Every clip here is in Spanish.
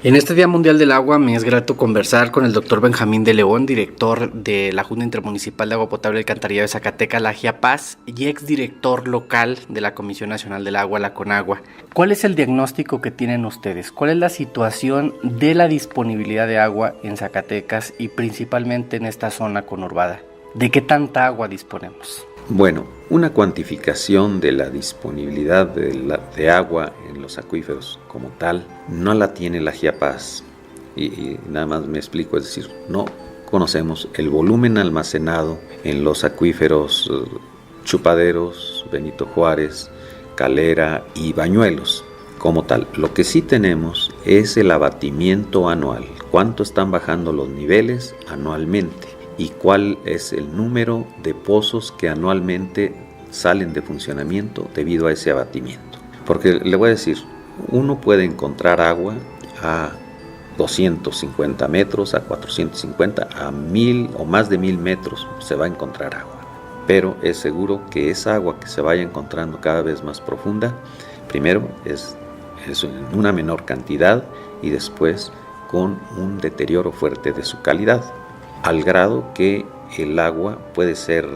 En este Día Mundial del Agua me es grato conversar con el doctor Benjamín de León, director de la Junta Intermunicipal de Agua Potable y Alcantarillado de Zacatecas, la GIAPAZ, y exdirector local de la Comisión Nacional del Agua, la CONAGUA. ¿Cuál es el diagnóstico que tienen ustedes? ¿Cuál es la situación de la disponibilidad de agua en Zacatecas y principalmente en esta zona conurbada? ¿De qué tanta agua disponemos? Bueno, una cuantificación de la disponibilidad de agua en los acuíferos como tal no la tiene la GIAPAZ y nada más me explico, es decir, no conocemos el volumen almacenado en los acuíferos Chupaderos, Benito Juárez, Calera y Bañuelos como tal. Lo que sí tenemos es el abatimiento anual, cuánto están bajando los niveles anualmente y cuál es el número de pozos que anualmente salen de funcionamiento debido a ese abatimiento. Porque le voy a decir, uno puede encontrar agua a 250 metros, a 450, a 1000 o más de 1000 metros se va a encontrar agua. Pero es seguro que esa agua que se vaya encontrando cada vez más profunda, primero es en una menor cantidad y después con un deterioro fuerte de su calidad, al grado que el agua puede ser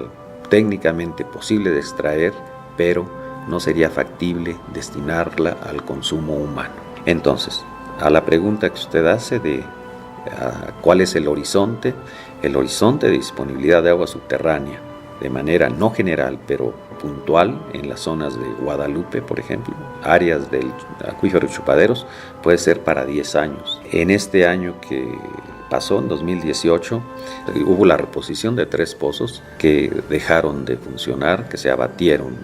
técnicamente posible de extraer, pero no sería factible destinarla al consumo humano. Entonces, a la pregunta que usted hace de cuál es el horizonte de disponibilidad de agua subterránea, de manera no general, pero puntual en las zonas de Guadalupe, por ejemplo, áreas del acuífero Chupaderos, puede ser para 10 años. En este año que pasó, en 2018, hubo la reposición de 3 pozos que dejaron de funcionar, que se abatieron,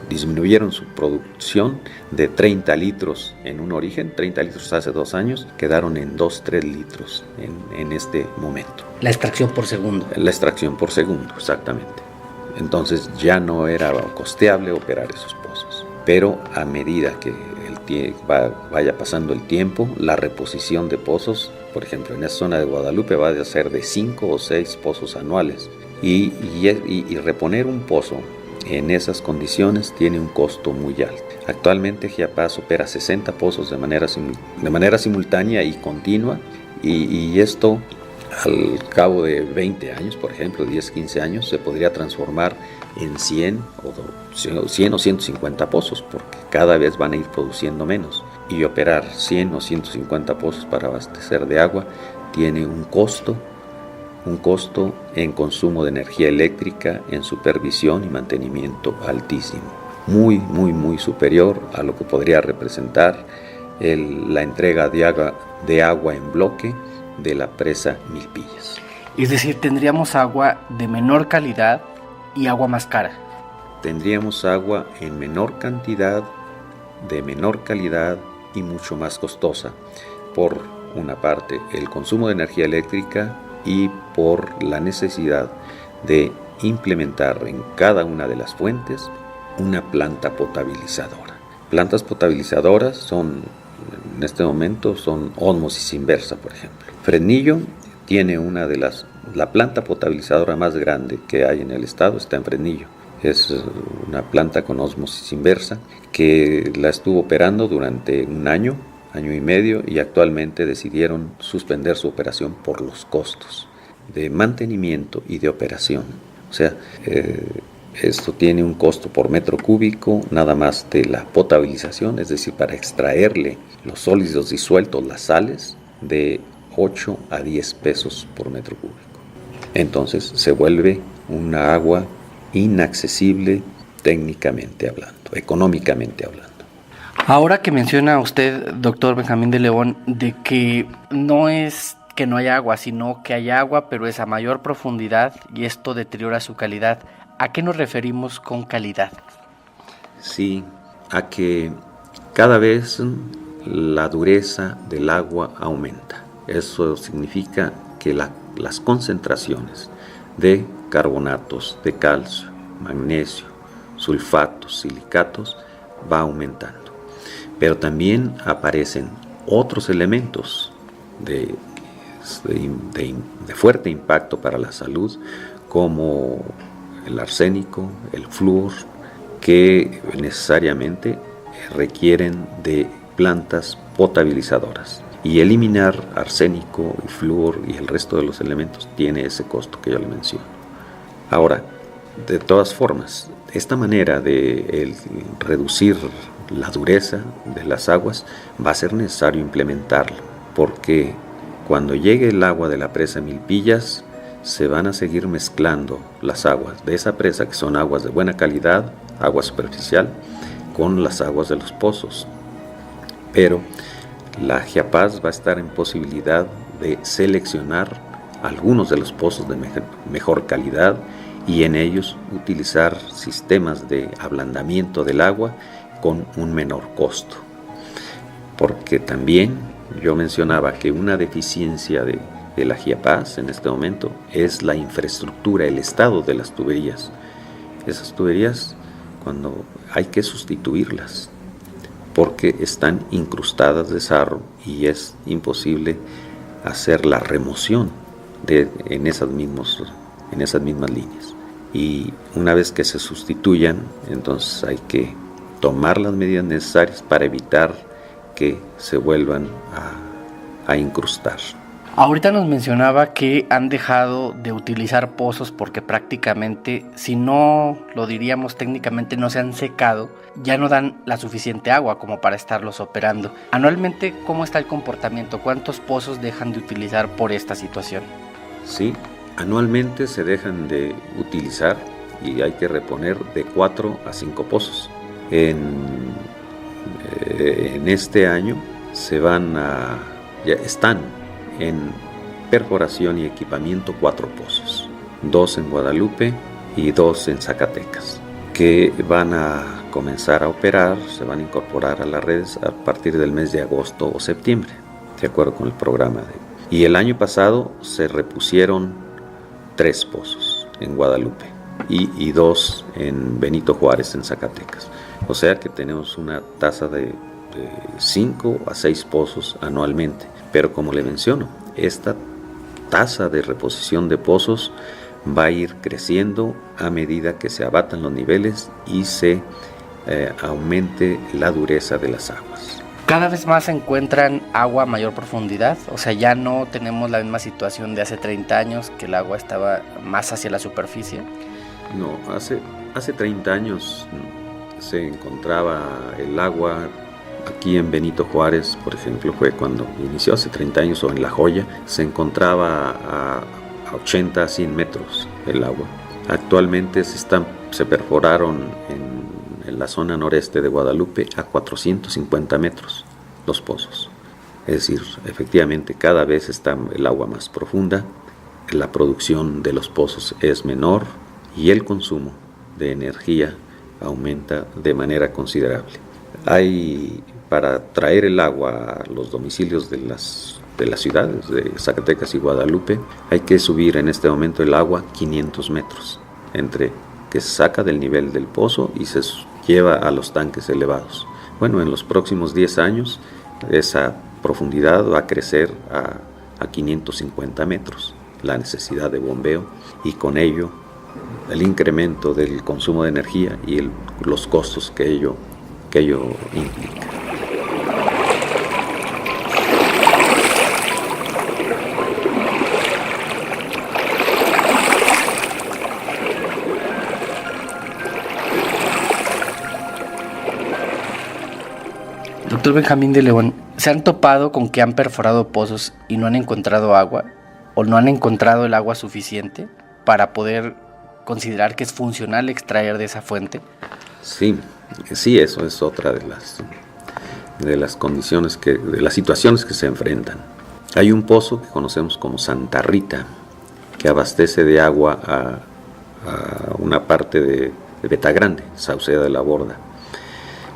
disminuyeron su producción de 30 litros en un origen, 30 litros hace 2 años, quedaron en 2-3 litros en este momento. La extracción por segundo. La extracción por segundo, exactamente. Entonces ya no era costeable operar esos pozos. Pero a medida que vaya pasando el tiempo, la reposición de pozos, por ejemplo, en esa zona de Guadalupe va a ser de 5 o 6 pozos anuales. Y reponer un pozo en esas condiciones tiene un costo muy alto. Actualmente GIAPAZ opera 60 pozos de manera simultánea y continua, y esto al cabo de 20 años, por ejemplo, 10-15 años, se podría transformar en 100 o 150 pozos, porque cada vez van a ir produciendo menos. Y operar 100 o 150 pozos para abastecer de agua tiene un costo en consumo de energía eléctrica, en supervisión y mantenimiento altísimo. Muy, muy, muy superior a lo que podría representar la entrega de agua en bloque de la presa Milpillas. Es decir, tendríamos agua de menor calidad y agua más cara. Tendríamos agua en menor cantidad, de menor calidad y mucho más costosa. Por una parte, el consumo de energía eléctrica y por la necesidad de implementar en cada una de las fuentes una planta potabilizadora. Plantas potabilizadoras en este momento son ósmosis inversa, por ejemplo. Fresnillo tiene la planta potabilizadora más grande que hay en el estado, está en Fresnillo. Es una planta con ósmosis inversa que la estuvo operando durante un año y medio, y actualmente decidieron suspender su operación por los costos de mantenimiento y de operación. O sea, esto tiene un costo por metro cúbico nada más de la potabilización, es decir, para extraerle los sólidos disueltos, las sales, de 8 a 10 pesos por metro cúbico. Entonces se vuelve una agua inaccesible técnicamente hablando, económicamente hablando. Ahora que menciona usted, doctor Benjamín de León, de que no es que no haya agua, sino que hay agua, pero es a mayor profundidad y esto deteriora su calidad, ¿a qué nos referimos con calidad? Sí, a que cada vez la dureza del agua aumenta. Eso significa que las concentraciones de carbonatos de calcio, magnesio, sulfatos, silicatos va aumentando. Pero también aparecen otros elementos de fuerte impacto para la salud, como el arsénico, el flúor, que necesariamente requieren de plantas potabilizadoras. Y eliminar arsénico y flúor y el resto de los elementos tiene ese costo que yo le menciono. Ahora, de todas formas, esta manera de reducir la dureza de las aguas va a ser necesario implementarla, porque cuando llegue el agua de la presa Milpillas, se van a seguir mezclando las aguas de esa presa, que son aguas de buena calidad, agua superficial, con las aguas de los pozos. Pero la Giapaz va a estar en posibilidad de seleccionar algunos de los pozos de mejor calidad y en ellos utilizar sistemas de ablandamiento del agua con un menor costo. Porque también yo mencionaba que una deficiencia de la Giapaz en este momento es la infraestructura, el estado de las tuberías. Esas tuberías, cuando hay que sustituirlas, porque están incrustadas de sarro y es imposible hacer la remoción en esas mismas líneas. Y una vez que se sustituyan, entonces hay que tomar las medidas necesarias para evitar que se vuelvan a incrustar. Ahorita nos mencionaba que han dejado de utilizar pozos porque prácticamente, si no lo diríamos técnicamente, no se han secado, ya no dan la suficiente agua como para estarlos operando. Anualmente, ¿cómo está el comportamiento? ¿Cuántos pozos dejan de utilizar por esta situación? Sí, anualmente se dejan de utilizar y hay que reponer de 4 a 5 pozos. En este año ya están en perforación y equipamiento 4 pozos, 2 en Guadalupe y 2 en Zacatecas, que van a comenzar a operar, se van a incorporar a las redes a partir del mes de agosto o septiembre, de acuerdo con el programa. Y el año pasado se repusieron 3 pozos en Guadalupe y 2 en Benito Juárez, en Zacatecas. O sea que tenemos una tasa de 5 a 6 pozos anualmente. Pero como le menciono, esta tasa de reposición de pozos va a ir creciendo a medida que se abatan los niveles y se aumente la dureza de las aguas. Cada vez más se encuentran agua a mayor profundidad, o sea, ya no tenemos la misma situación de hace 30 años que el agua estaba más hacia la superficie. No, hace 30 años se encontraba el agua aquí en Benito Juárez, por ejemplo, fue cuando inició hace 30 años, o en La Joya, se encontraba a 80 a 100 metros el agua. Actualmente se perforaron en la zona noreste de Guadalupe a 450 metros los pozos. Es decir, efectivamente cada vez está el agua más profunda, la producción de los pozos es menor y el consumo de energía aumenta de manera considerable. Para traer el agua a los domicilios de las ciudades de Zacatecas y Guadalupe, hay que subir en este momento el agua 500 metros, entre que se saca del nivel del pozo y se lleva a los tanques elevados. Bueno, en los próximos 10 años esa profundidad va a crecer a 550 metros, la necesidad de bombeo, y con ello el incremento del consumo de energía y los costos que ello implica. Doctor Benjamín de León, ¿se han topado con que han perforado pozos y no han encontrado agua o no han encontrado el agua suficiente para poder considerar que es funcional extraer de esa fuente? Sí, eso es otra de las condiciones de las situaciones que se enfrentan. Hay un pozo que conocemos como Santa Rita, que abastece de agua a una parte de Betagrande, Sauceda de la Borda.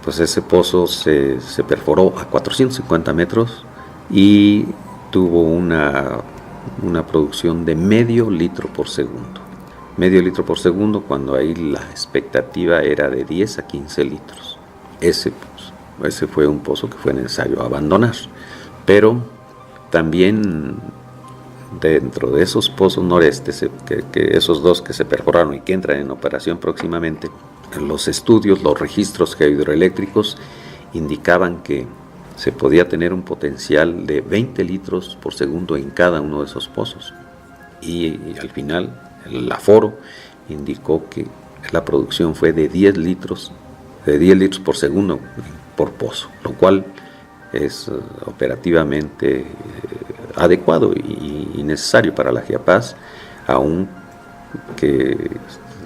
Pues ese pozo se perforó a 450 metros y tuvo una producción de medio litro por segundo. Medio litro por segundo, cuando ahí la expectativa era de 10 a 15 litros. Ese fue un pozo que fue necesario abandonar. Pero también dentro de esos pozos norestes, que esos 2 que se perforaron y que entran en operación próximamente, los estudios, los registros hidroeléctricos indicaban que se podía tener un potencial de 20 litros por segundo en cada uno de esos pozos. Y al final el aforo indicó que la producción fue de 10 litros por segundo por pozo, lo cual es operativamente adecuado y necesario para la Giapaz, aun que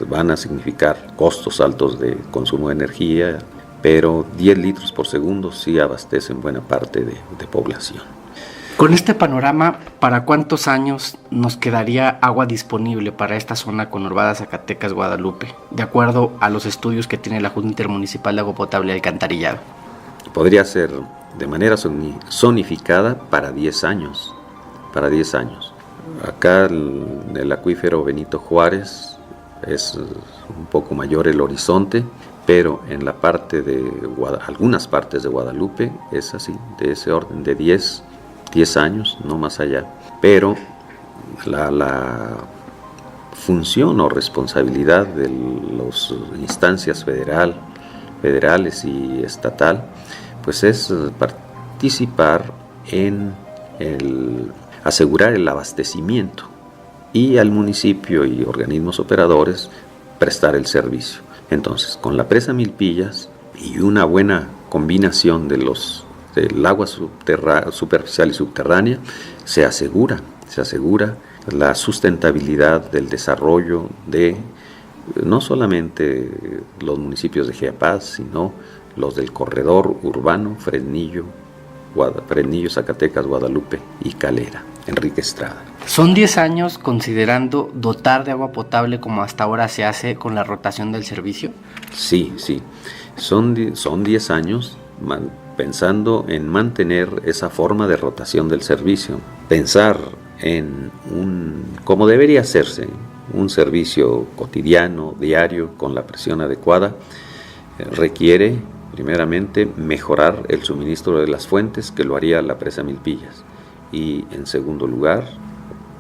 van a significar costos altos de consumo de energía, pero 10 litros por segundo sí abastecen buena parte de población. Con este panorama, ¿para cuántos años nos quedaría agua disponible para esta zona conurbada Zacatecas-Guadalupe, de acuerdo a los estudios que tiene la Junta Intermunicipal de Agua Potable y Alcantarillado? Podría ser de manera zonificada para 10 años. Acá el acuífero Benito Juárez es un poco mayor el horizonte, pero en la parte algunas partes de Guadalupe es así, de ese orden, de 10 años, no más allá. Pero la función o responsabilidad de las instancias federales y estatal, pues es participar en asegurar el abastecimiento, y al municipio y organismos operadores prestar el servicio. Entonces, con la presa Milpillas y una buena combinación del agua superficial y subterránea, se asegura la sustentabilidad del desarrollo de no solamente los municipios de Giapaz, sino los del corredor urbano Fresnillo, Zacatecas, Guadalupe y Calera. Enrique Estrada. ¿Son 10 años considerando dotar de agua potable como hasta ahora se hace con la rotación del servicio? Sí. Son 10 años pensando en mantener esa forma de rotación del servicio. Pensar en como debería hacerse, un servicio cotidiano, diario, con la presión adecuada, requiere primeramente mejorar el suministro de las fuentes, que lo haría la presa Milpillas, y en segundo lugar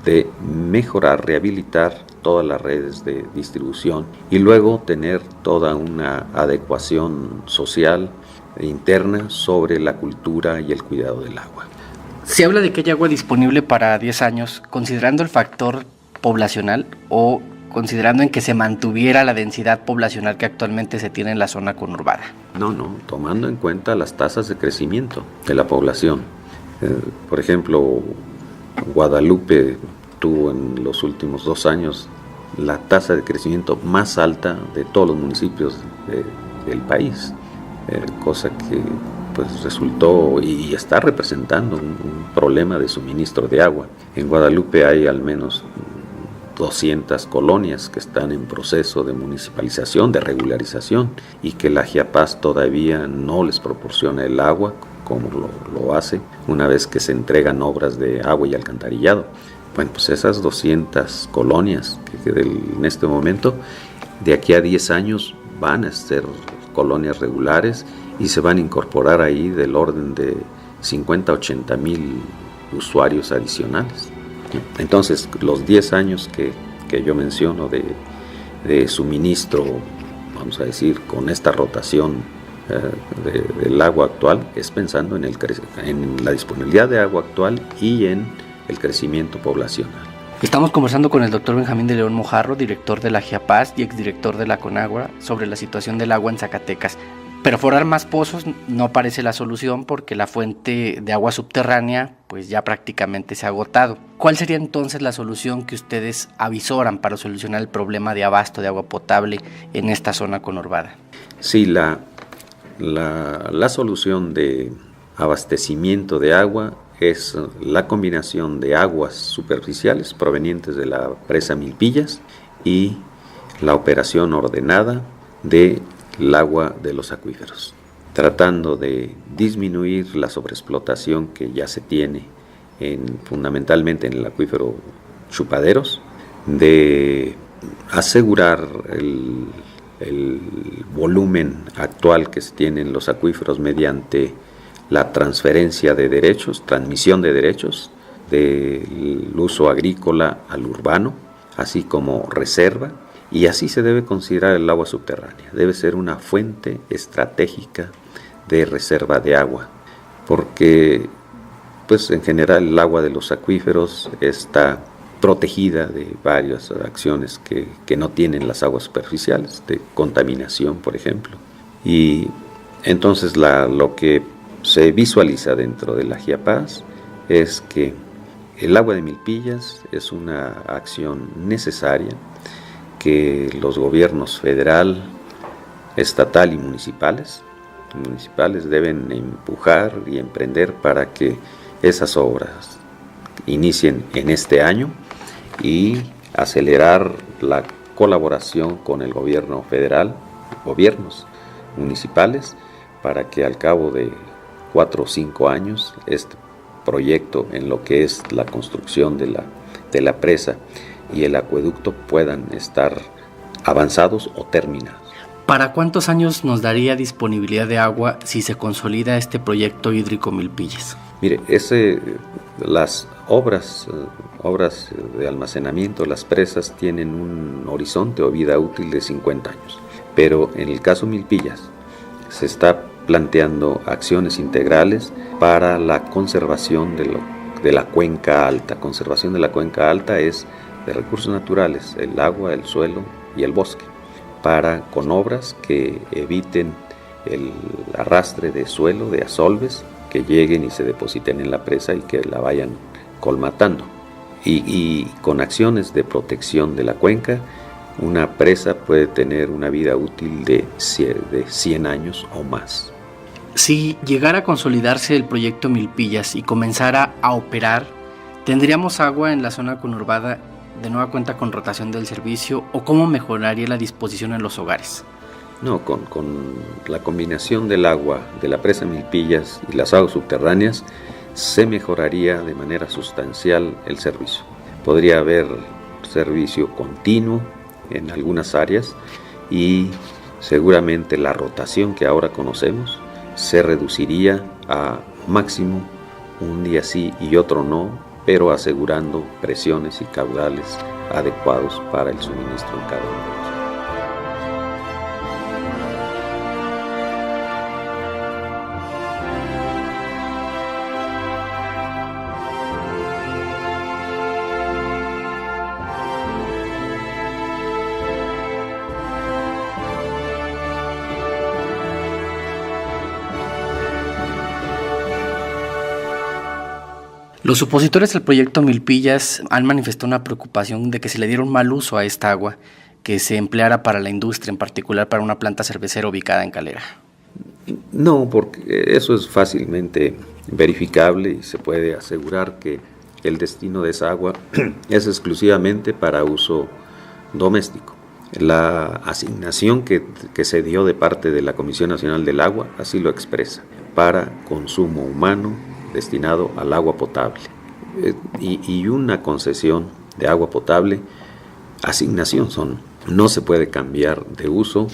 de mejorar, rehabilitar todas las redes de distribución, y luego tener toda una adecuación social e interna sobre la cultura y el cuidado del agua. Se habla de que hay agua disponible para 10 años, considerando el factor poblacional o considerando en que se mantuviera la densidad poblacional que actualmente se tiene en la zona conurbada. No, tomando en cuenta las tasas de crecimiento de la población. Por ejemplo, Guadalupe tuvo en los últimos 2 años la tasa de crecimiento más alta de todos los municipios del país, cosa que pues resultó y está representando un problema de suministro de agua. En Guadalupe hay al menos 200 colonias que están en proceso de municipalización, de regularización, y que la Giapaz todavía no les proporciona el agua como lo hace una vez que se entregan obras de agua y alcantarillado. Bueno, pues esas 200 colonias que en este momento, de aquí a 10 años, van a ser colonias regulares y se van a incorporar ahí del orden de 50 a 80 mil usuarios adicionales. Entonces, los 10 años que yo menciono de suministro, vamos a decir, con esta rotación del agua actual, es pensando en la disponibilidad de agua actual y en el crecimiento poblacional. Estamos conversando con el doctor Benjamín de León Mojarro, director de la Giapaz y exdirector de la Conagua, sobre la situación del agua en Zacatecas. Perforar más pozos no parece la solución porque la fuente de agua subterránea pues ya prácticamente se ha agotado. ¿Cuál sería entonces la solución que ustedes avisoran para solucionar el problema de abasto de agua potable en esta zona conurbada? Sí, la solución de abastecimiento de agua es la combinación de aguas superficiales provenientes de la presa Milpillas y la operación ordenada del agua de los acuíferos, tratando de disminuir la sobreexplotación que ya se tiene fundamentalmente en el acuífero Chupaderos, de asegurar el volumen actual que se tiene en los acuíferos mediante la transmisión de derechos del uso agrícola al urbano, así como reserva, y así se debe considerar el agua subterránea. Debe ser una fuente estratégica de reserva de agua, porque pues en general el agua de los acuíferos está protegida de varias acciones que no tienen las aguas superficiales, de contaminación, por ejemplo. Y entonces lo que se visualiza dentro de la GIAPAS es que el agua de Milpillas es una acción necesaria que los gobiernos federal, estatal y municipales deben empujar y emprender para que esas obras inicien en este año y acelerar la colaboración con el gobierno federal, gobiernos municipales, para que al cabo de 4 o 5 años este proyecto en lo que es la construcción de la presa y el acueducto puedan estar avanzados o terminados. ¿Para cuántos años nos daría disponibilidad de agua si se consolida este proyecto hídrico Milpillas? Mire, las obras de almacenamiento, las presas tienen un horizonte o vida útil de 50 años, pero en el caso Milpillas se está planteando acciones integrales para la conservación de la cuenca alta. Conservación de la cuenca alta es de recursos naturales, el agua, el suelo y el bosque, con obras que eviten el arrastre de suelo, de asolves, que lleguen y se depositen en la presa y que la vayan colmatando. Y con acciones de protección de la cuenca, una presa puede tener una vida útil de 100 años o más. Si llegara a consolidarse el proyecto Milpillas y comenzara a operar, ¿tendríamos agua en la zona conurbada de nueva cuenta con rotación del servicio o cómo mejoraría la disposición en los hogares? No, con la combinación del agua de la presa Milpillas y las aguas subterráneas se mejoraría de manera sustancial el servicio. Podría haber servicio continuo en algunas áreas y seguramente la rotación que ahora conocemos se reduciría a máximo un día sí y otro no, pero asegurando presiones y caudales adecuados para el suministro en cada uno de ellos. Los opositores al proyecto Milpillas han manifestado una preocupación de que se le diera un mal uso a esta agua que se empleara para la industria, en particular para una planta cervecera ubicada en Calera. No, porque eso es fácilmente verificable y se puede asegurar que el destino de esa agua es exclusivamente para uso doméstico. La asignación que se dio de parte de la Comisión Nacional del Agua así lo expresa, para consumo humano destinado al agua potable. Y una concesión de agua potable, asignación no se puede cambiar de uso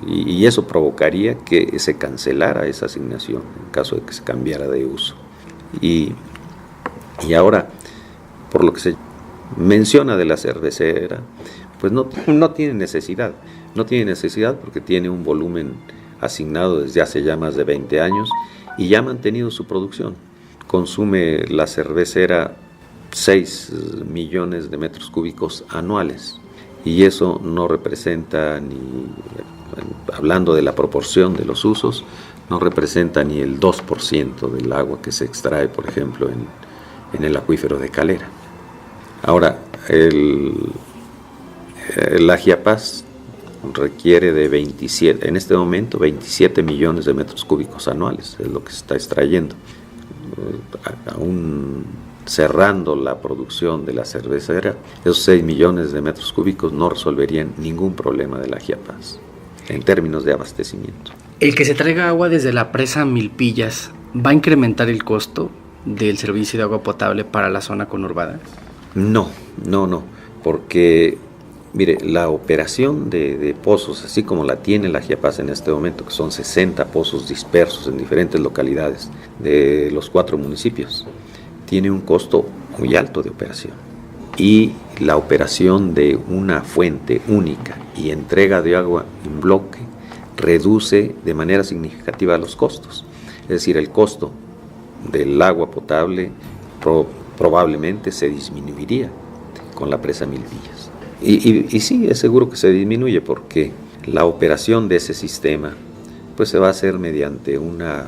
y eso provocaría que se cancelara esa asignación en caso de que se cambiara de uso. Y ahora, por lo que se menciona de la cervecera, pues no tiene necesidad porque tiene un volumen asignado desde hace ya más de 20 años y ya ha mantenido su producción. Consume la cervecera 6 millones de metros cúbicos anuales y eso no representa hablando de la proporción de los usos, no representa ni el 2% del agua que se extrae, por ejemplo, en el acuífero de Calera. Ahora, la GIAPAS requiere de 27, en este momento 27 millones de metros cúbicos anuales, es lo que se está extrayendo. Aún cerrando la producción de la cervecera, esos 6 millones de metros cúbicos no resolverían ningún problema de la GIAPAS en términos de abastecimiento. ¿El que se traiga agua desde la presa Milpillas va a incrementar el costo del servicio de agua potable para la zona conurbada? No, porque mire, la operación de pozos, así como la tiene la GIAPAS en este momento, que son 60 pozos dispersos en diferentes localidades de los 4 municipios, tiene un costo muy alto de operación. Y la operación de una fuente única y entrega de agua en bloque reduce de manera significativa los costos. Es decir, el costo del agua potable probablemente se disminuiría con la presa Milpillas. Y sí, es seguro que se disminuye porque la operación de ese sistema pues se va a hacer mediante una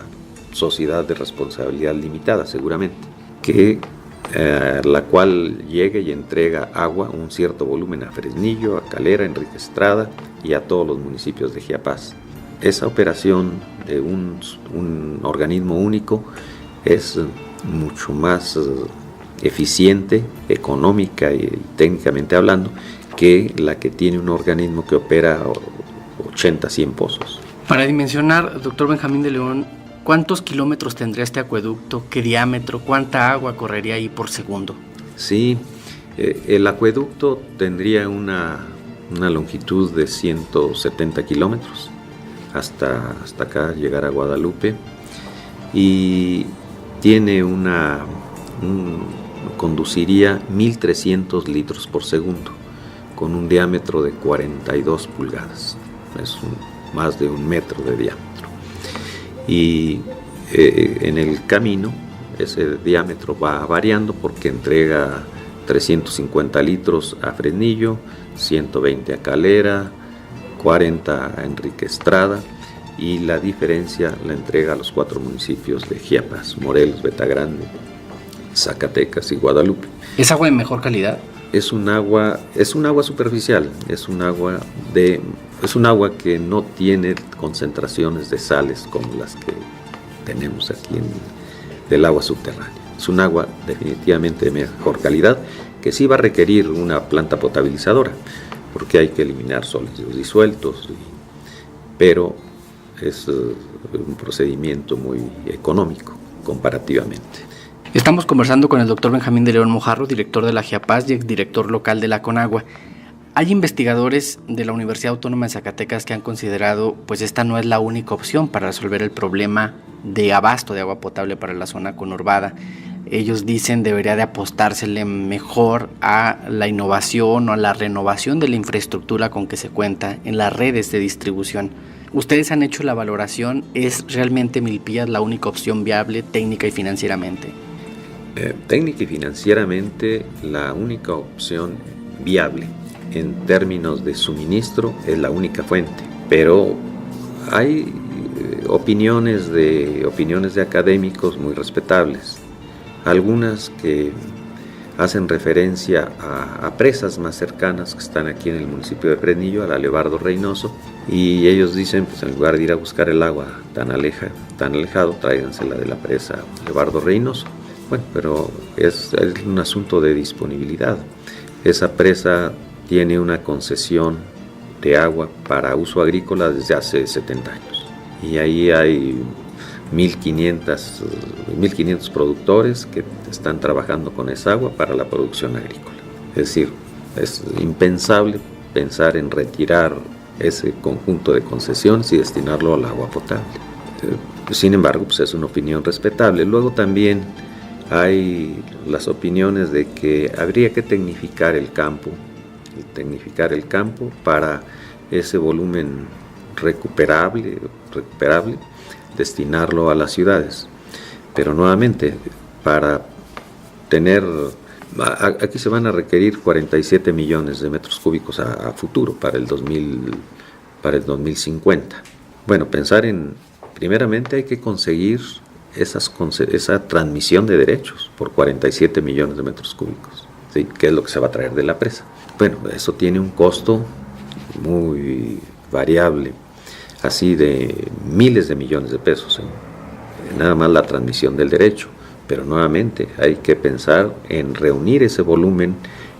sociedad de responsabilidad limitada, seguramente, que la cual llegue y entrega agua, un cierto volumen a Fresnillo, a Calera, Enrique Estrada y a todos los municipios de Chiapas. Esa operación de un organismo único es mucho más eficiente, económica y técnicamente hablando, que la que tiene un organismo que opera 80, 100 pozos. Para dimensionar, doctor Benjamín de León, ¿cuántos kilómetros tendría este acueducto? ¿Qué diámetro? ¿Cuánta agua correría ahí por segundo? Sí, el acueducto tendría una longitud de 170 kilómetros hasta acá llegar a Guadalupe, y tiene conduciría 1.300 litros por segundo con un diámetro de 42 pulgadas, es más de 1 metro de diámetro, y en el camino ese diámetro va variando porque entrega 350 litros a Fresnillo, 120 a Calera, 40 a Enrique Estrada, y la diferencia la entrega a los 4 municipios de Chiapas: Morelos, Betagrande, Zacatecas y Guadalupe. ¿Es agua de mejor calidad? Es un agua superficial, es un agua que no tiene concentraciones de sales como las que tenemos aquí del agua subterránea. Es un agua definitivamente de mejor calidad, que sí va a requerir una planta potabilizadora, porque hay que eliminar sólidos disueltos, pero es un procedimiento muy económico comparativamente. Estamos conversando con el doctor Benjamín de León Mojarro, director de la Chiapas y exdirector local de la Conagua. Hay investigadores de la Universidad Autónoma de Zacatecas que han considerado, pues esta no es la única opción para resolver el problema de abasto de agua potable para la zona conurbada. Ellos dicen debería de apostársele mejor a la innovación o a la renovación de la infraestructura con que se cuenta en las redes de distribución. Ustedes han hecho la valoración, ¿es realmente Milpillas la única opción viable técnica y financieramente? Técnica y financieramente la única opción viable en términos de suministro es la única fuente, pero hay opiniones de académicos muy respetables, algunas que hacen referencia a presas más cercanas que están aquí en el municipio de Fresnillo, a la Lebardo Reynoso, y ellos dicen, pues en lugar de ir a buscar el agua tan alejado, tráigansela de la presa Lebardo Reynoso. Bueno, pero es un asunto de disponibilidad. Esa presa tiene una concesión de agua para uso agrícola desde hace 70 años. Y ahí hay 1.500 productores que están trabajando con esa agua para la producción agrícola. Es decir, es impensable pensar en retirar ese conjunto de concesiones y destinarlo al agua potable. Sin embargo, pues es una opinión respetable. Luego también hay las opiniones de que habría que tecnificar el campo para ese volumen recuperable, destinarlo a las ciudades. Pero nuevamente, para tener, aquí se van a requerir 47 millones de metros cúbicos a futuro para el 2050. Bueno, primeramente hay que conseguir esa transmisión de derechos por 47 millones de metros cúbicos, ¿sí? ¿Qué es lo que se va a traer de la presa? Bueno, eso tiene un costo muy variable, así de miles de millones de pesos, nada más la transmisión del derecho, pero nuevamente hay que pensar en reunir ese volumen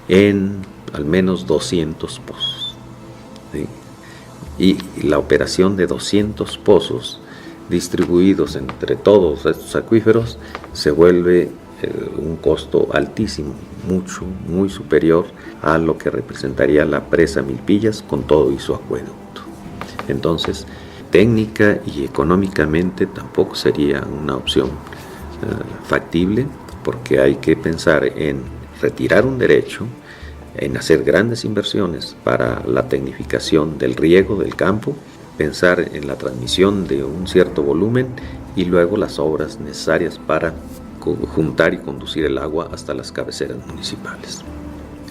en al menos 200 pozos, ¿sí? Y la operación de 200 pozos distribuidos entre todos estos acuíferos se vuelve un costo altísimo, muy superior a lo que representaría la presa Milpillas con todo y su acueducto. Entonces, técnica y económicamente tampoco sería una opción factible, porque hay que pensar en retirar un derecho, en hacer grandes inversiones para la tecnificación del riego del campo, pensar en la transmisión de un cierto volumen y luego las obras necesarias para juntar y conducir el agua hasta las cabeceras municipales.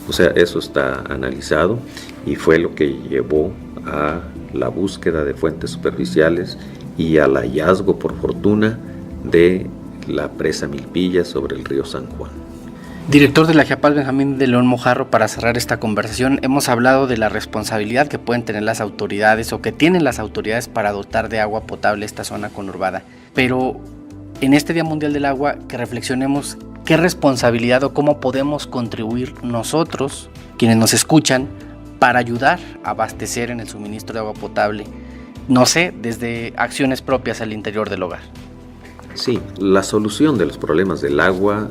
O sea, eso está analizado y fue lo que llevó a la búsqueda de fuentes superficiales y al hallazgo, por fortuna, de la presa Milpilla sobre el río San Juan. Director de la Giapaz, Benjamín de León Mojarro, para cerrar esta conversación, hemos hablado de la responsabilidad que pueden tener las autoridades o que tienen las autoridades para dotar de agua potable esta zona conurbada. Pero en este Día Mundial del Agua, que reflexionemos qué responsabilidad o cómo podemos contribuir nosotros, quienes nos escuchan, para ayudar a abastecer en el suministro de agua potable, no sé, desde acciones propias al interior del hogar. Sí, la solución de los problemas del agua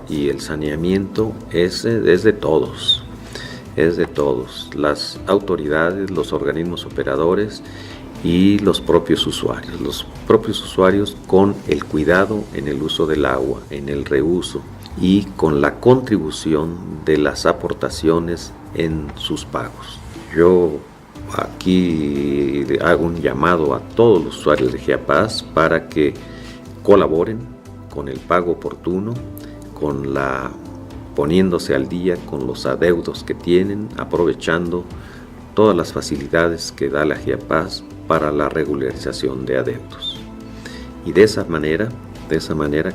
y el saneamiento es de todos, las autoridades, los organismos operadores y los propios usuarios con el cuidado en el uso del agua, en el reuso y con la contribución de las aportaciones en sus pagos. Yo aquí hago un llamado a todos los usuarios de Giapaz para que colaboren con el pago oportuno, poniéndose al día con los adeudos que tienen, aprovechando todas las facilidades que da la Giapaz para la regularización de adeudos. Y de esa manera,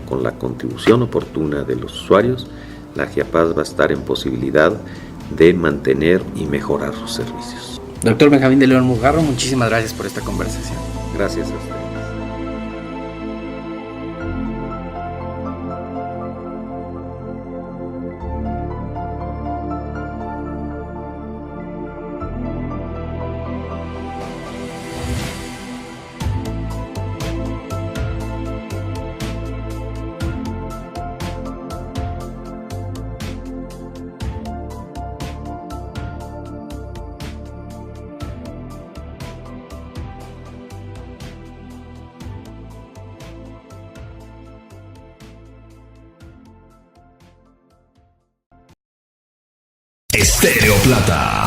con la contribución oportuna de los usuarios, la Giapaz va a estar en posibilidad de mantener y mejorar sus servicios. Doctor Benjamín de León Mojarro, muchísimas gracias por esta conversación. Gracias a usted. Estéreo Plata.